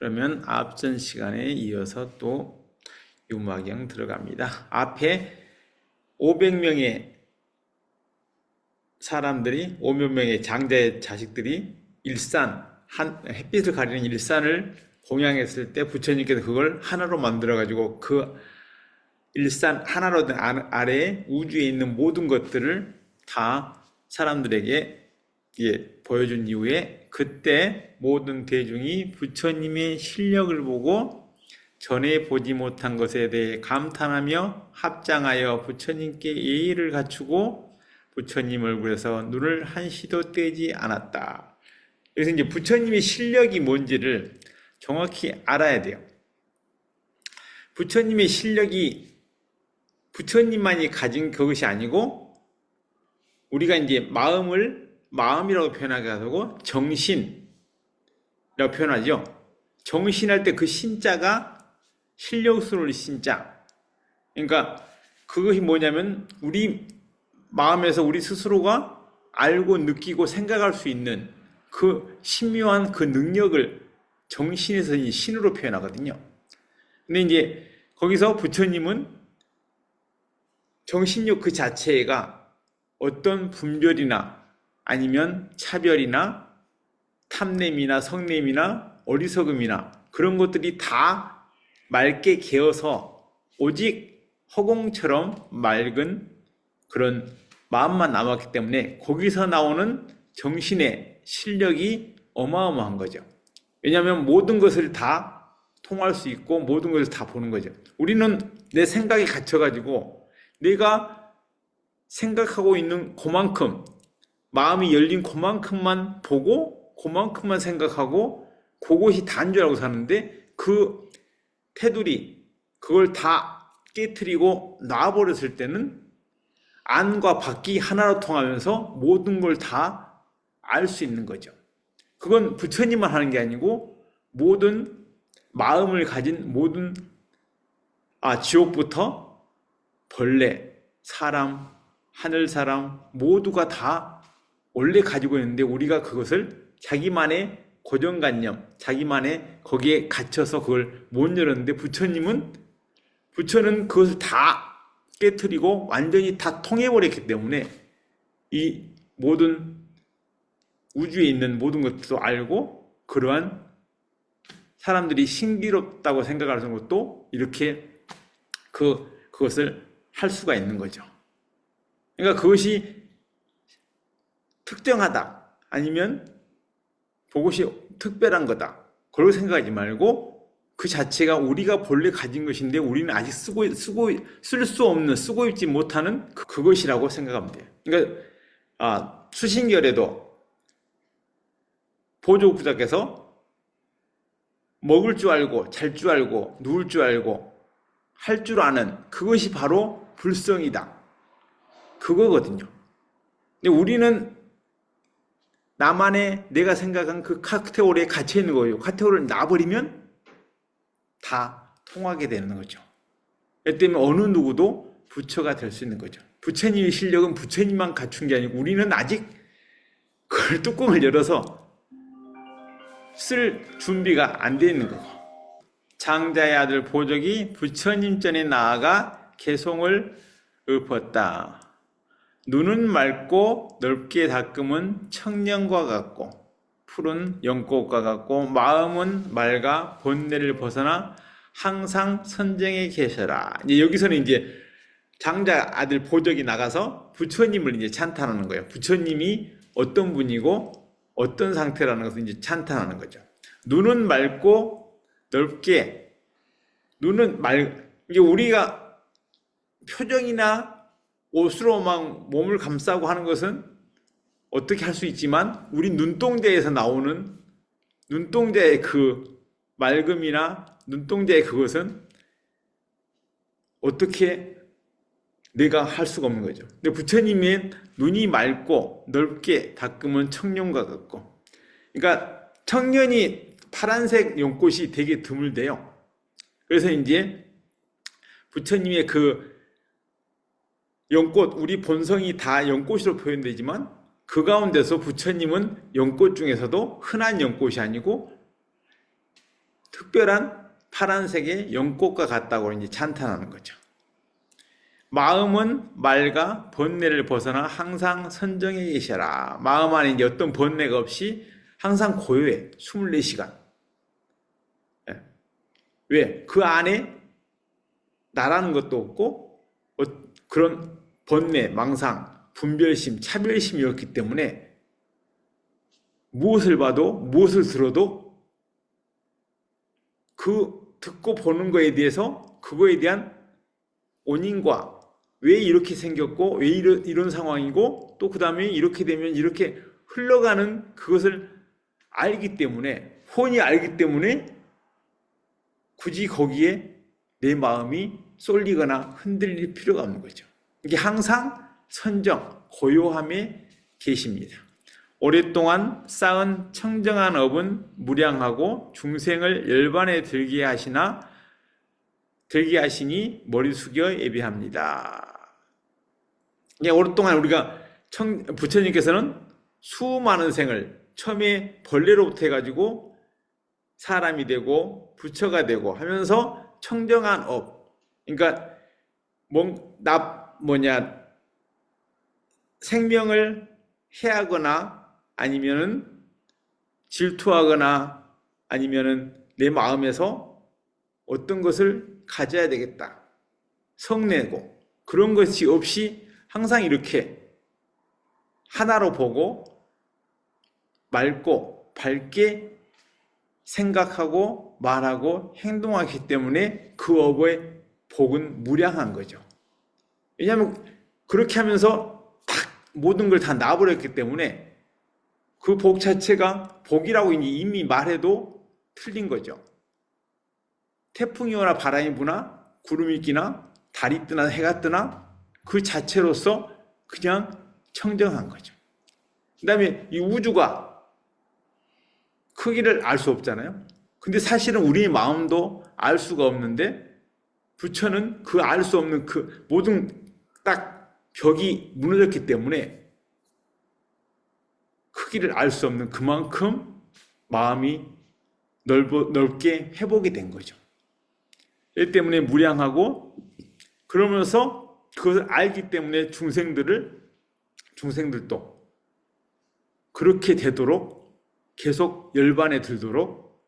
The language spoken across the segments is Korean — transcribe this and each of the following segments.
그러면 앞전 시간에 이어서 또 유마경 들어갑니다. 앞에 500명의 사람들이, 500명의 장자의 자식들이 햇빛을 가리는 일산을 공양했을 때 부처님께서 그걸 하나로 만들어가지고 그 일산 하나로 된 아래에 우주에 있는 모든 것들을 다 사람들에게 보여준 이후에 그때 모든 대중이 부처님의 실력을 보고 전에 보지 못한 것에 대해 감탄하며 합장하여 부처님께 예의를 갖추고 부처님 얼굴에서 눈을 한시도 떼지 않았다. 그래서 이제 부처님의 실력이 뭔지를 정확히 알아야 돼요. 부처님의 실력이 부처님만이 가진 그것이 아니고 우리가 이제 마음이라고 표현하게 하고 정신이라고 표현하죠. 정신할 때 그 신자가 실력스러울 신자. 그러니까 그것이 뭐냐면 우리 마음에서 우리 스스로가 알고 느끼고 생각할 수 있는 그 신묘한 그 능력을 정신에서 이 신으로 표현하거든요. 근데 이제 거기서 부처님은 정신력 그 자체가 어떤 분별이나 아니면 차별이나 탐냄이나 성냄이나 어리석음이나 그런 것들이 다 맑게 개어서 오직 허공처럼 맑은 그런 마음만 남았기 때문에 거기서 나오는 정신의 실력이 어마어마한 거죠. 왜냐하면 모든 것을 다 통할 수 있고 모든 것을 다 보는 거죠. 우리는 내 생각에 갇혀가지고 내가 생각하고 있는 그만큼 마음이 열린 그만큼만 보고 그만큼만 생각하고 그것이 다인 줄 알고 사는데 그 테두리 그걸 다 깨트리고 놔버렸을 때는 안과 밖이 하나로 통하면서 모든 걸 다 알 수 있는 거죠. 그건 부처님만 하는 게 아니고 모든 마음을 가진 모든 지옥부터 벌레, 사람, 하늘 사람 모두가 다 원래 가지고 있는데 우리가 그것을 자기만의 고정관념, 자기만의 거기에 갇혀서 그걸 못 열었는데 부처는 그것을 다 깨트리고 완전히 다 통해버렸기 때문에 이 모든 우주에 있는 모든 것도 알고 그러한 사람들이 신비롭다고 생각하는 것도 이렇게 그것을 할 수가 있는 거죠. 그러니까 그것이 특정하다 아니면 그것이 특별한 거다 그렇게 생각하지 말고 그 자체가 우리가 본래 가진 것인데 우리는 아직 쓸 수 없는 쓰고 있지 못하는 그것이라고 생각하면 돼요. 그러니까 수신결에도 보조부자께서 먹을 줄 알고 잘 줄 알고 누울 줄 알고 할 줄 아는 그것이 바로 불성이다 그거거든요. 근데 우리는 나만의 내가 생각한 그 카테고리에 갇혀 있는 거예요. 카테고리를 놔버리면 다 통하게 되는 거죠. 이 때문에 어느 누구도 부처가 될 수 있는 거죠. 부처님의 실력은 부처님만 갖춘 게 아니고 우리는 아직 그걸 뚜껑을 열어서 쓸 준비가 안 돼 있는 거고 장자의 아들 보족이 부처님 전에 나아가 개송을 읊었다. 눈은 맑고 넓게 닦으면 청년과 같고 푸른 연꽃과 같고 마음은 맑아 본래를 벗어나 항상 선정에 계셔라. 이제 여기서는 이제 장자 아들 보족이 나가서 부처님을 이제 찬탄하는 거예요. 부처님이 어떤 분이고 어떤 상태라는 것을 이제 찬탄하는 거죠. 눈은 맑고 넓게 이게 우리가 표정이나 옷으로 막 몸을 감싸고 하는 것은 어떻게 할 수 있지만 우리 눈동자에서 나오는 눈동자의 그 맑음이나 눈동자의 그것은 어떻게 내가 할 수가 없는 거죠. 근데 부처님의 눈이 맑고 넓게 닦으면 청년과 같고 그러니까 청년이 파란색 연꽃이 되게 드물대요. 그래서 이제 부처님의 그 연꽃 우리 본성이 다 연꽃으로 표현되지만 그 가운데서 부처님은 연꽃 중에서도 흔한 연꽃이 아니고 특별한 파란색의 연꽃과 같다고 이제 찬탄하는 거죠. 마음은 맑아 번뇌를 벗어나 항상 선정에 계셔라. 마음 안에 이제 어떤 번뇌가 없이 항상 고요해. 24시간. 왜? 그 안에 나라는 것도 없고 그런 번뇌, 망상, 분별심, 차별심이 없기 때문에 무엇을 봐도 무엇을 들어도 그 듣고 보는 거에 대해서 그거에 대한 원인과 왜 이렇게 생겼고 왜 이런 상황이고 또 그 다음에 이렇게 되면 이렇게 흘러가는 그것을 알기 때문에 훤히 알기 때문에 굳이 거기에 내 마음이 쏠리거나 흔들릴 필요가 없는 거죠. 이게 항상 선정, 고요함에 계십니다. 오랫동안 쌓은 청정한 업은 무량하고 중생을 열반에 들게 하시니 머리 숙여 예비합니다. 오랫동안 우리가 부처님께서는 수많은 생을 처음에 벌레로부터 해가지고 사람이 되고 부처가 되고 하면서 청정한 업, 그러니까 생명을 해하거나 아니면은 질투하거나 아니면은 내 마음에서 어떤 것을 가져야 되겠다, 성내고 그런 것이 없이 항상 이렇게 하나로 보고 맑고 밝게 생각하고 말하고 행동하기 때문에 그 업의 복은 무량한 거죠. 왜냐하면 그렇게 하면서 딱 모든 걸 다 놔버렸기 때문에 그 복 자체가 복이라고 이미 말해도 틀린 거죠. 태풍이 오나 바람이 부나 구름이 끼나 달이 뜨나 해가 뜨나 그 자체로서 그냥 청정한 거죠. 그 다음에 이 우주가 크기를 알 수 없잖아요. 근데 사실은 우리의 마음도 알 수가 없는데 부처는 그 알 수 없는 그 모든 딱 벽이 무너졌기 때문에 크기를 알 수 없는 그만큼 마음이 넓게 회복이 된 거죠. 이 때문에 무량하고 그러면서 그것을 알기 때문에 중생들도 그렇게 되도록 계속 열반에 들도록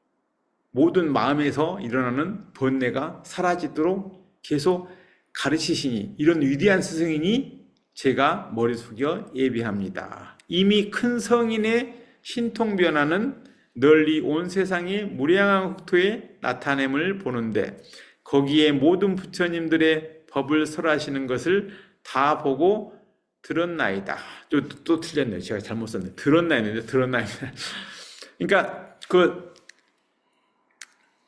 모든 마음에서 일어나는 번뇌가 사라지도록 계속 가르치시니 이런 위대한 스승이니 제가 머리 숙여 예비합니다. 이미 큰 성인의 신통변화는 널리 온 세상의 무량한 국토에 나타냄을 보는데 거기에 모든 부처님들의 법을 설하시는 것을 다 보고 들었나이다. 또 틀렸네요. 제가 잘못 썼네요. 들었나이는데 들었나이다. 그러니까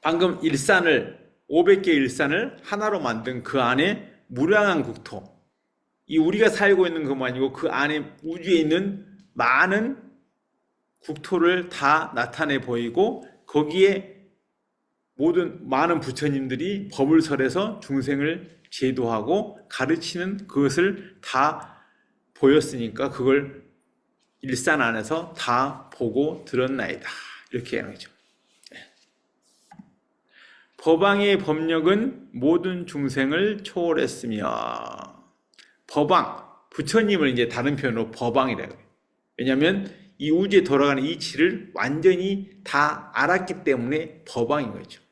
방금 500개 일산을 하나로 만든 그 안에 무량한 국토, 이 우리가 살고 있는 것만 아니고 그 안에 우주에 있는 많은 국토를 다 나타내 보이고 거기에 많은 부처님들이 법을 설해서 중생을 제도하고 가르치는 그것을 다 보였으니까 그걸 일산 안에서 다 보고 들었나이다. 이렇게 하는 거죠. 법왕의 법력은 모든 중생을 초월했으며, 법왕, 부처님을 이제 다른 표현으로 법왕이라고 해요. 왜냐하면 이 우주에 돌아가는 이치를 완전히 다 알았기 때문에 법왕인 거죠.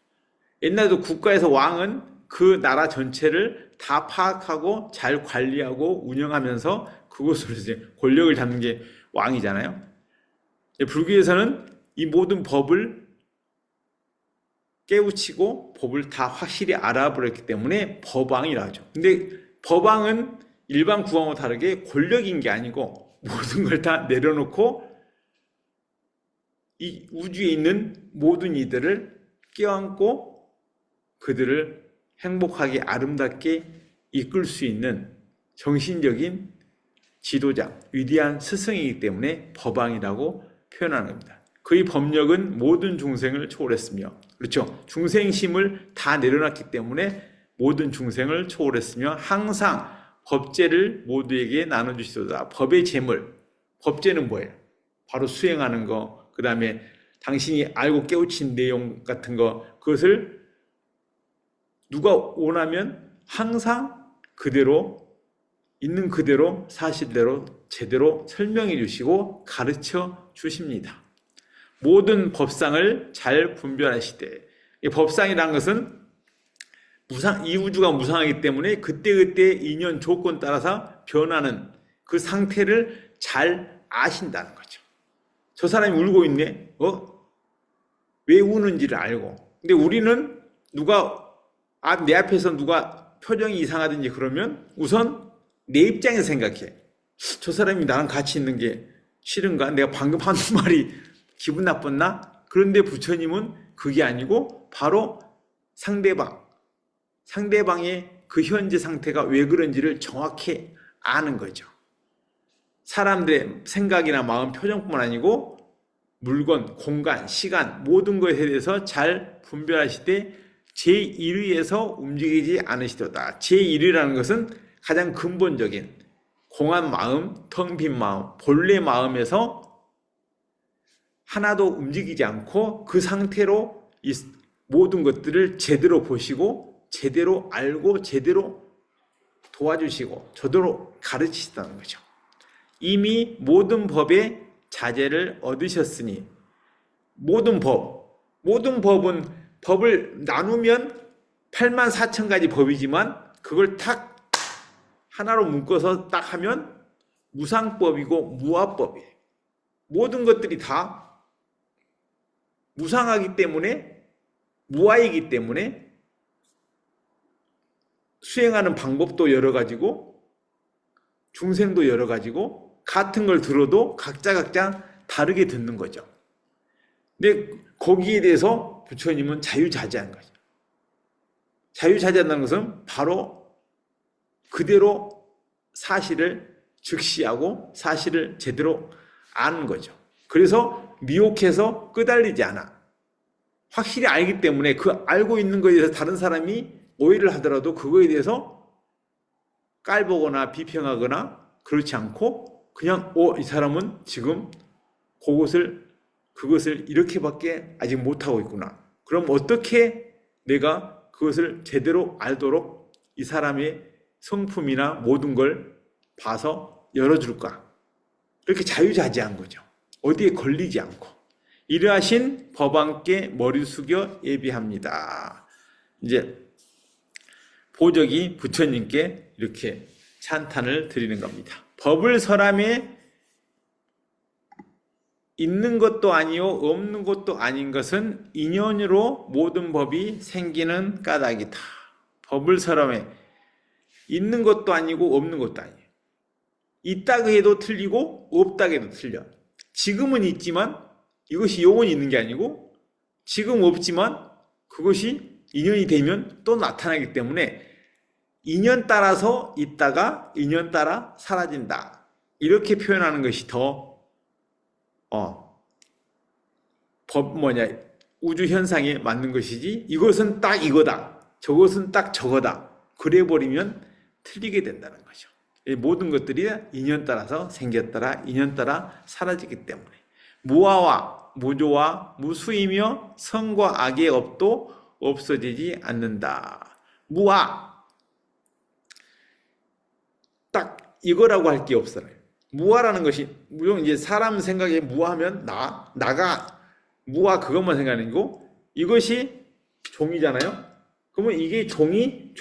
옛날에도 국가에서 왕은 그 나라 전체를 다 파악하고 잘 관리하고 운영하면서 그것으로 이제 권력을 잡는 게 왕이잖아요. 불교에서는 이 모든 법을 깨우치고 법을 다 확실히 알아버렸기 때문에 법왕이라고 하죠. 근데 법왕은 일반 국왕과 다르게 권력인 게 아니고 모든 걸 다 내려놓고 이 우주에 있는 모든 이들을 껴안고 그들을 행복하게 아름답게 이끌 수 있는 정신적인 지도자, 위대한 스승이기 때문에 법왕이라고 표현하는 겁니다. 그의 법력은 모든 중생을 초월했으며, 그렇죠? 중생심을 다 내려놨기 때문에 모든 중생을 초월했으며 항상 법제를 모두에게 나눠주시도다. 법의 재물, 법제는 뭐예요? 바로 수행하는 거, 그 다음에 당신이 알고 깨우친 내용 같은 거, 그것을 누가 원하면 항상 그대로, 있는 그대로, 사실대로 제대로 설명해 주시고 가르쳐 주십니다. 모든 법상을 잘 분별하시되, 이 법상이라는 것은 이 우주가 무상하기 때문에 그때그때 인연 조건 따라서 변하는 그 상태를 잘 아신다는 거죠. 저 사람이 울고 있네? 왜 우는지를 알고. 근데 우리는 내 앞에서 누가 표정이 이상하든지 그러면 우선 내 입장에서 생각해. 저 사람이 나랑 같이 있는 게 싫은가? 내가 방금 한 말이 기분 나빴나? 그런데 부처님은 그게 아니고 바로 상대방의 그 현재 상태가 왜 그런지를 정확히 아는 거죠. 사람들의 생각이나 마음, 표정뿐만 아니고 물건, 공간, 시간 모든 것에 대해서 잘 분별하시되 제1위에서 움직이지 않으시도다. 제1위라는 것은 가장 근본적인 공한 마음, 텅 빈 마음, 본래 마음에서 하나도 움직이지 않고 그 상태로 이 모든 것들을 제대로 보시고 제대로 알고 제대로 도와주시고 저대로 가르치시다는 거죠. 이미 모든 법의 자재를 얻으셨으니 모든 법은 법을 나누면 84,000가지 법이지만 그걸 딱 하나로 묶어서 딱 하면 무상법이고 무아법이에요. 모든 것들이 다 무상하기 때문에 무아이기 때문에 수행하는 방법도 여러 가지고 중생도 여러 가지고 같은 걸 들어도 각자 다르게 듣는 거죠. 근데 거기에 대해서 부처님은 자유자재한 거죠. 자유자재한다는 것은 바로 그대로 사실을 즉시하고 사실을 제대로 아는 거죠. 그래서 미혹해서 끄달리지 않아. 확실히 알기 때문에 그 알고 있는 것에 대해서 다른 사람이 오해를 하더라도 그거에 대해서 깔보거나 비평하거나 그렇지 않고 그냥 이 사람은 지금 그것을 이렇게밖에 아직 못하고 있구나. 그럼 어떻게 내가 그것을 제대로 알도록 이 사람의 성품이나 모든 걸 봐서 열어줄까? 이렇게 자유자재한 거죠. 어디에 걸리지 않고. 이러하신 법왕께 머리 숙여 예비합니다. 이제 보적이 부처님께 이렇게 찬탄을 드리는 겁니다. 법을 설함에 있는 것도 아니요 없는 것도 아닌 것은 인연으로 모든 법이 생기는 까닭이다. 법을 설함에 있는 것도 아니고 없는 것도 아니에요. 있다고 해도 틀리고 없다고 해도 틀려. 지금은 있지만 이것이 영원히 있는 게 아니고 지금 없지만 그것이 인연이 되면 또 나타나기 때문에 인연 따라서 있다가 인연 따라 사라진다. 이렇게 표현하는 것이 더 우주 현상에 맞는 것이지 이것은 딱 이거다. 저것은 딱 저거다. 그래 버리면 틀리게 된다는 거죠. 모든 것들이 인연 따라서 생겼다라 인연 따라 사라지기 때문에 무아와 무조와 무수이며 선과 악의 업도 없어지지 않는다. 무아 딱 이거라고 할 게 없어요. 무아라는 것이 물론 이제 사람 생각에 무아하면 나가 무아 그것만 생각하는 거고 이것이 종이잖아요. 그러면 이게 종이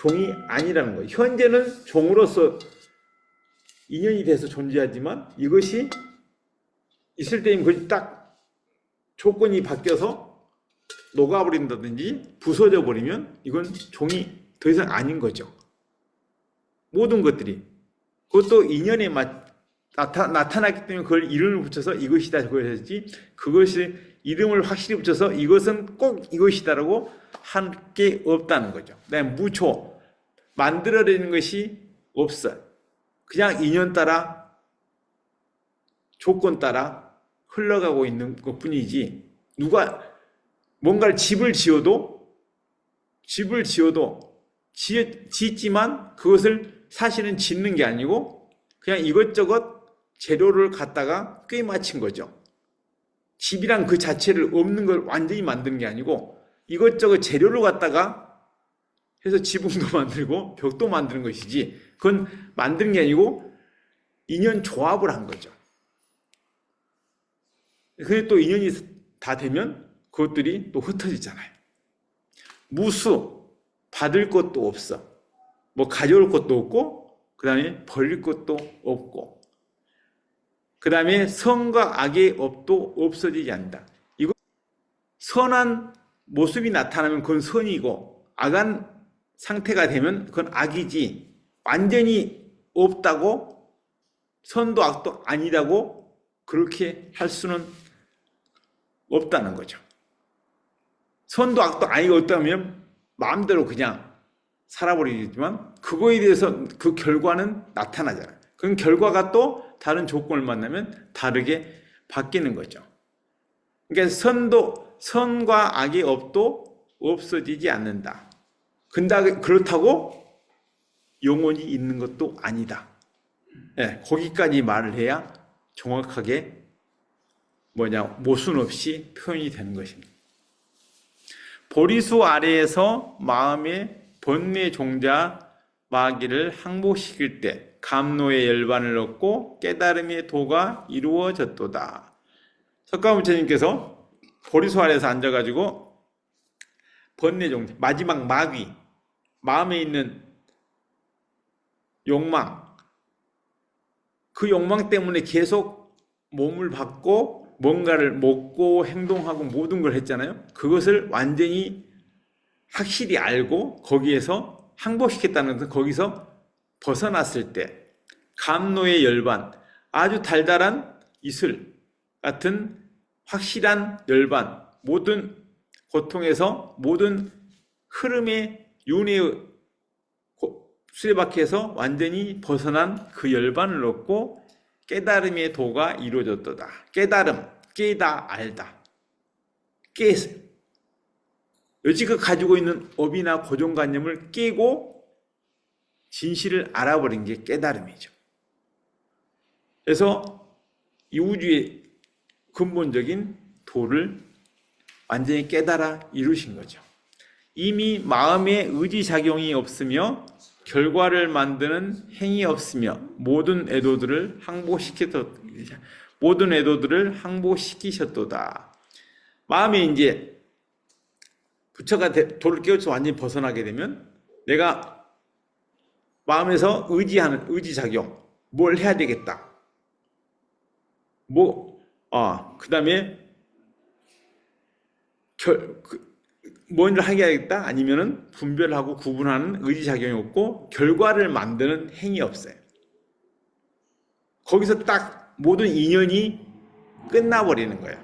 아니라는 거예요. 현재는 종으로서 인연이 돼서 존재하지만 이것이 있을 때면 그것이 딱 조건이 바뀌어서 녹아버린다든지 부서져 버리면 이건 종이 더 이상 아닌 거죠. 모든 것들이 그것도 인연에 나타났기 때문에 그걸 이름을 붙여서 이것이다 저것이지 그것이 이름을 확실히 붙여서 이것은 꼭 이것이다라고 할 게 없다는 거죠. 그다음에 무초 만들어내는 것이 없어. 그냥 인연 따라 조건 따라 흘러가고 있는 것뿐이지 누가 뭔가를 집을 지어도 짓지만 그것을 사실은 짓는 게 아니고 그냥 이것저것 재료를 갖다가 꽤 맞춘 거죠. 집이란 그 자체를 없는 걸 완전히 만드는 게 아니고 이것저것 재료를 갖다가 해서 지붕도 만들고 벽도 만드는 것이지 그건 만드는 게 아니고 인연 조합을 한 거죠. 근데 또 인연이 다 되면 그것들이 또 흩어지잖아요. 무수 받을 것도 없어. 뭐 가져올 것도 없고 그 다음에 버릴 것도 없고 그 다음에 선과 악의 업도 없어지지 않는다. 이거 선한 모습이 나타나면 그건 선이고 악한 상태가 되면 그건 악이지 완전히 없다고 선도 악도 아니다고 그렇게 할 수는 없다는 거죠. 선도 악도 아니가 없다면 마음대로 그냥 살아버리겠지만 그거에 대해서 그 결과는 나타나잖아요. 그럼 결과가 또 다른 조건을 만나면 다르게 바뀌는 거죠. 그러니까 선과 악의 업도 없어지지 않는다. 근데 그렇다고 영원히 있는 것도 아니다. 네, 거기까지 말을 해야 정확하게 모순 없이 표현이 되는 것입니다. 보리수 아래에서 마음의 번뇌 종자 마귀를 항복시킬 때 감노의 열반을 얻고 깨달음의 도가 이루어졌도다. 석가모니님께서 보리수 아래에서 앉아가지고 번뇌 종자, 마지막 마귀, 마음에 있는 욕망, 그 욕망 때문에 계속 몸을 받고 뭔가를 먹고 행동하고 모든 걸 했잖아요. 그것을 완전히 확실히 알고 거기에서 항복시켰다는 것은 거기서 벗어났을 때 감노의 열반, 아주 달달한 이슬 같은 확실한 열반, 모든 고통에서 모든 흐름의 윤회의 수레바퀴에서 완전히 벗어난 그 열반을 얻고 깨달음의 도가 이루어졌도다. 깨달음, 깨다, 알다. 깨서 여지껏 가지고 있는 업이나 고정관념을 깨고 진실을 알아버린 게 깨달음이죠. 그래서 이 우주의 근본적인 도를 완전히 깨달아 이루신 거죠. 이미 마음에 의지작용이 없으며 결과를 만드는 행위 없으며 모든 애도들을 항복시키셨도다. 마음에 이제 부처가 도를 깨우쳐 완전히 벗어나게 되면 내가 마음에서 의지하는 의지작용, 뭘 해야 되겠다. 그 다음에 뭔 일을 하겠다 아니면은 분별하고 구분하는 의지작용이 없고 결과를 만드는 행위 없어요. 거기서 딱 모든 인연이 끝나버리는 거예요.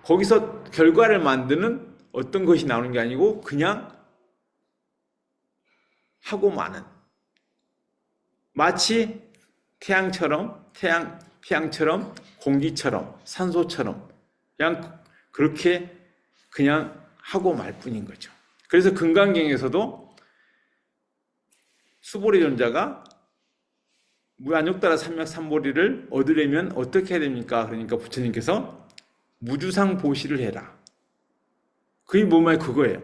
거기서 결과를 만드는 어떤 것이 나오는 게 아니고 그냥 하고 마는, 마치 태양처럼 공기처럼 산소처럼 그냥 그렇게 그냥 하고 말 뿐인 거죠. 그래서 금강경에서도 수보리 존자가 무한육다라 삼맥삼보리를 얻으려면 어떻게 해야 됩니까? 그러니까 부처님께서 무주상 보시를 해라. 그게 뭐면 그거예요.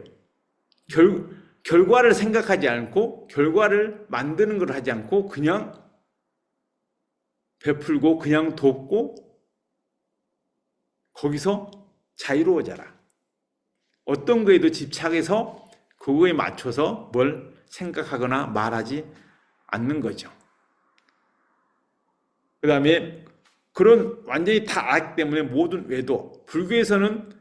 결과를 생각하지 않고 결과를 만드는 걸 하지 않고 그냥 베풀고 그냥 돕고 거기서 자유로워져라. 어떤 거에도 집착해서 그거에 맞춰서 뭘 생각하거나 말하지 않는 거죠. 그 다음에 그런 완전히 다 알기 때문에 모든 외도, 불교에서는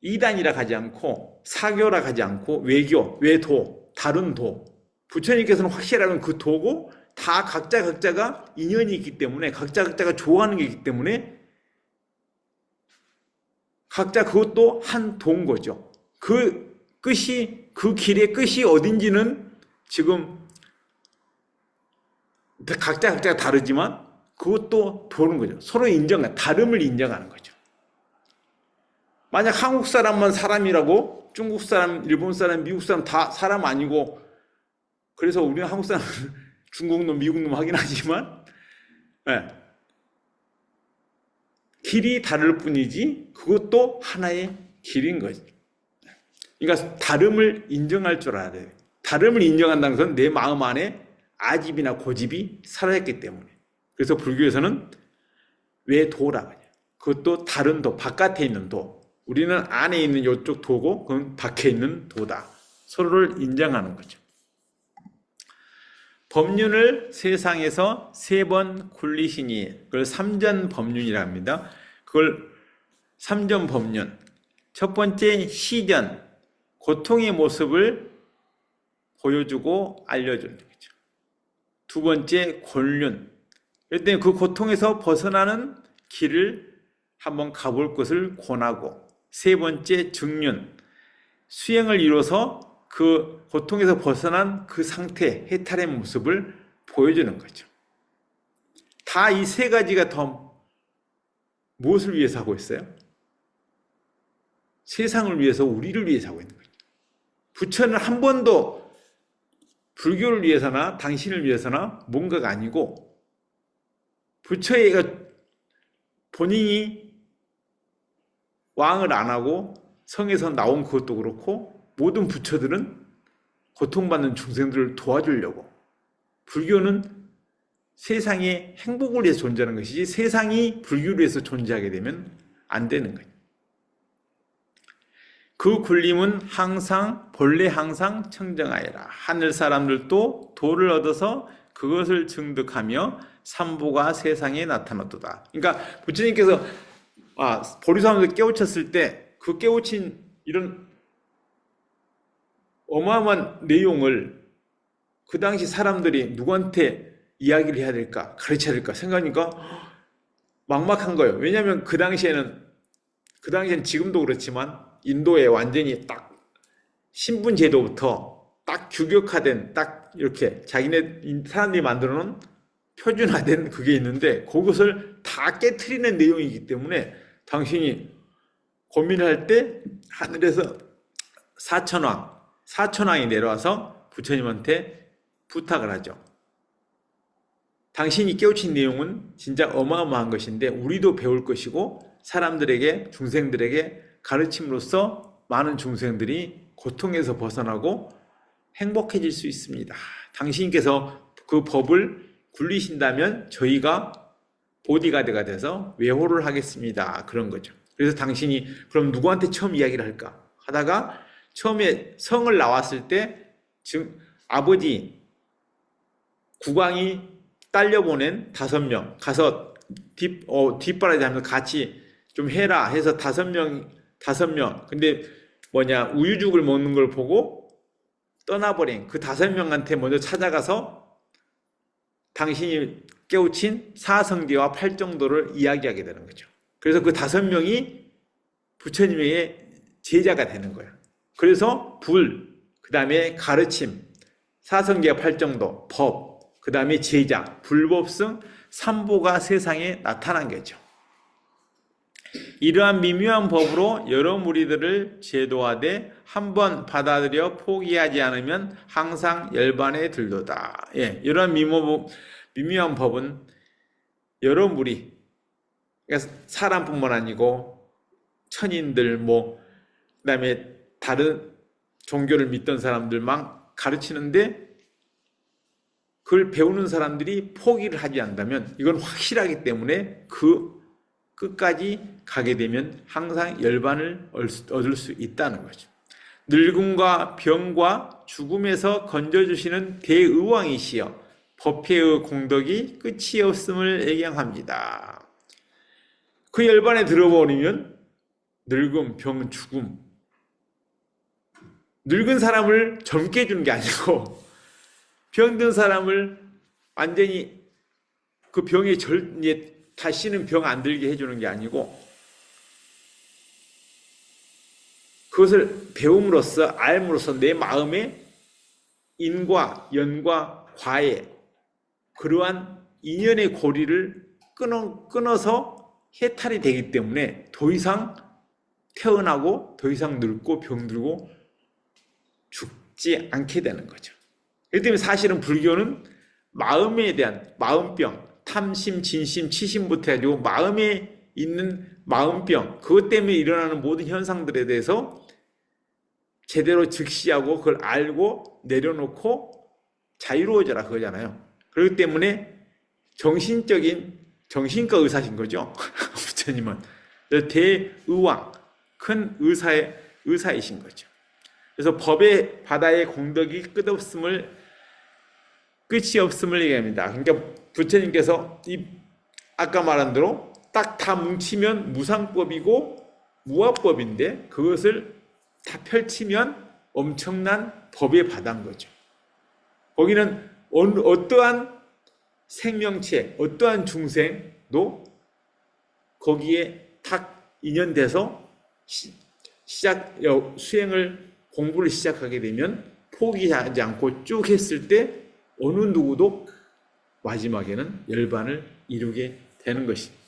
이단이라 하지 않고 사교라 하지 않고 외도, 다른 도, 부처님께서는 확실하면 그 도고 다 각자가 인연이 있기 때문에 각자가 좋아하는 게 있기 때문에 각자 그것도 한 도인 거죠. 그 길의 끝이 어딘지는 지금 각자가 다르지만 그것도 도는 거죠. 서로 다름을 인정하는 거죠. 만약 한국 사람만 사람이라고 중국 사람, 일본 사람, 미국 사람 다 사람 아니고 그래서 우리는 한국 사람 중국 놈, 미국 놈 하긴 하지만 길이 다를 뿐이지 그것도 하나의 길인 거지. 그러니까 다름을 인정할 줄 알아야 돼요. 다름을 인정한다는 것은 내 마음 안에 아집이나 고집이 살아있기 때문에. 그래서 불교에서는 왜 도라고 하냐. 그것도 다른 도, 바깥에 있는 도. 우리는 안에 있는 이쪽 도고 그건 밖에 있는 도다. 서로를 인정하는 거죠. 법륜을 세상에서 3번 굴리시니 그걸 삼전법륜이라 합니다. 그걸 삼전법륜. 첫 번째 시전, 고통의 모습을 보여주고 알려주는 거죠. 두 번째 곤륜. 그때 그 고통에서 벗어나는 길을 한번 가볼 것을 권하고, 세 번째 증륜. 수행을 이뤄서 그 고통에서 벗어난 그 상태, 해탈의 모습을 보여주는 거죠. 다 이 세 가지가 더 무엇을 위해서 하고 있어요? 세상을 위해서, 우리를 위해서 하고 있는 거죠. 부처는 한 번도 불교를 위해서나 당신을 위해서나 뭔가가 아니고, 부처가 본인이 왕을 안 하고 성에서 나온 그것도 그렇고, 모든 부처들은 고통받는 중생들을 도와주려고. 불교는 세상의 행복을 위해서 존재하는 것이지 세상이 불교를 위해서 존재하게 되면 안 되는 거예요. 그 굴림은 항상 본래 항상 청정하여라. 하늘 사람들도 도를 얻어서 그것을 증득하며 삼보가 세상에 나타났도다. 그러니까 부처님께서 보리사람들 깨우쳤을 때 그 깨우친 이런 어마어마한 내용을 그 당시 사람들이 누구한테 이야기를 해야 될까, 가르쳐야 될까 생각하니까 막막한 거예요. 왜냐하면 그 당시에는 지금도 그렇지만 인도에 완전히 딱 신분 제도부터 딱 규격화된, 딱 이렇게 자기네 사람들이 만들어 놓은 표준화된 그게 있는데 그것을 다 깨트리는 내용이기 때문에 당신이 고민할 때 하늘에서 사천왕이 내려와서 부처님한테 부탁을 하죠. 당신이 깨우친 내용은 진짜 어마어마한 것인데 우리도 배울 것이고 사람들에게, 중생들에게 가르침으로써 많은 중생들이 고통에서 벗어나고 행복해질 수 있습니다. 당신께서 그 법을 굴리신다면 저희가 보디가드가 돼서 외호를 하겠습니다. 그런 거죠. 그래서 당신이 그럼 누구한테 처음 이야기를 할까 하다가 처음에 성을 나왔을 때 지금 아버지 국왕이 딸려보낸 5명 가서 뒷바라지 하면서 같이 좀 해라 해서 5명 근데 우유죽을 먹는 걸 보고 떠나버린 그 5명한테 먼저 찾아가서 당신이 깨우친 사성제와 팔정도를 이야기하게 되는 거죠. 그래서 그 5명이 부처님의 제자가 되는 거예요. 그래서 그 다음에 가르침, 사성제와 팔정도, 법, 그 다음에 제자, 불법승, 삼보가 세상에 나타난 거죠. 이러한 미묘한 법으로 여러 무리들을 제도하되 한번 받아들여 포기하지 않으면 항상 열반에 들도다. 이러한 미묘한 법은 여러 무리, 그러니까 사람뿐만 아니고 천인들, 그다음에 다른 종교를 믿던 사람들만 가르치는데 그걸 배우는 사람들이 포기를 하지 않는다면 이건 확실하기 때문에 그 끝까지 가게 되면 항상 열반을 얻을 수 있다는 거죠. 늙음과 병과 죽음에서 건져주시는 대의왕이시여 법회의 공덕이 끝이 없음을 애경합니다. 그 열반에 들어버리면 늙음, 병, 죽음, 늙은 사람을 젊게 해주는 게 아니고 병든 사람을 완전히 그 병에 다시는 병 안 들게 해주는 게 아니고 그것을 배움으로써 알므로써 내 마음에 인과 연과 과에 그러한 인연의 고리를 끊어서 해탈이 되기 때문에 더 이상 태어나고 더 이상 늙고 병들고 죽지 않게 되는 거죠. 그렇기 때문에 사실은 불교는 마음에 대한 마음병, 탐심, 진심, 치심부터 해가지고 마음의 있는 마음병, 그것 때문에 일어나는 모든 현상들에 대해서 제대로 직시하고 그걸 알고 내려놓고 자유로워져라 그거잖아요. 그렇기 때문에 정신과 의사신 거죠. 부처님은 대의왕, 큰 의사이신 거죠. 그래서 법의 바다의 공덕이 끝이 없음을 얘기합니다. 그러니까 부처님께서 아까 말한 대로 딱 다 뭉치면 무상법이고 무아법인데 그것을 다 펼치면 엄청난 법의 바다인 거죠. 거기는 어떠한 생명체, 어떠한 중생도 거기에 탁 인연돼서 공부를 시작하게 되면 포기하지 않고 쭉 했을 때 어느 누구도 마지막에는 열반을 이루게 되는 것입니다.